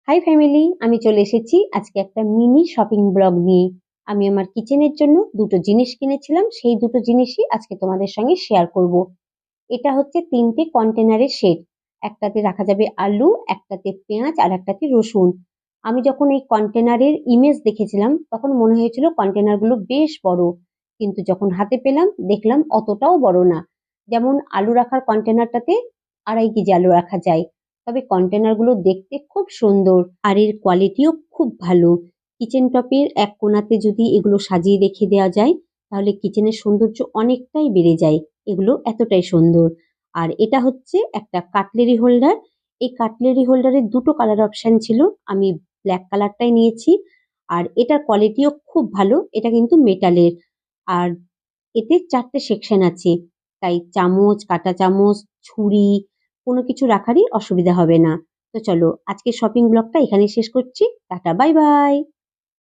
High family, আমি চলে এসেছি আজকে একটা মিনি শপিং ব্লগ নিয়ে। আমি আমার কিচেনের জন্য দুটো জিনিস কিনেছিলাম, সেই দুটো জিনিসই আজকে তোমাদের সঙ্গে শেয়ার করব। এটা হচ্ছে 3টে কন্টেনারের সেট। একটাতে রাখা যাবে আলু, একটাতে পেঁয়াজ আর একটাতে রসুন। আমি যখন এই কন্টেনারের ইমেজ দেখেছিলাম তখন মনে হয়েছিল কন্টেনারগুলো বেশ বড়, কিন্তু যখন হাতে পেলাম দেখলাম অতটাও বড় না। যেমন আলু রাখার কন্টেনারটাতে 2.5 কেজি আলু রাখা যায়, তবে কন্টেনারগুলো দেখতে খুব সুন্দর আর এর কোয়ালিটিও খুব ভালো। কিচেন টপের এক কোণাতে যদি এগুলো সাজিয়ে রেখে দেওয়া যায় তাহলে কিচেনের সৌন্দর্য অনেকটাই বেড়ে যায়। এগুলো এতটাই সুন্দর। আর এটা হচ্ছে একটা কাটলেরি হোল্ডার। এই কাটলেরি হোল্ডারের দুটো কালার অপশন ছিল, আমি ব্ল্যাক কালারটাই নিয়েছি। আর এটার কোয়ালিটিও খুব ভালো, এটা কিন্তু মেটালের। আর এতে 4টে সেকশন আছে, তাই চামচ, কাঁটা চামচ, ছুরি কোনো কিছু রাখারই অসুবিধা হবে না। তো চলো আজকে শপিং ব্লগটা এখানে শেষ করছি। Tata, bye bye.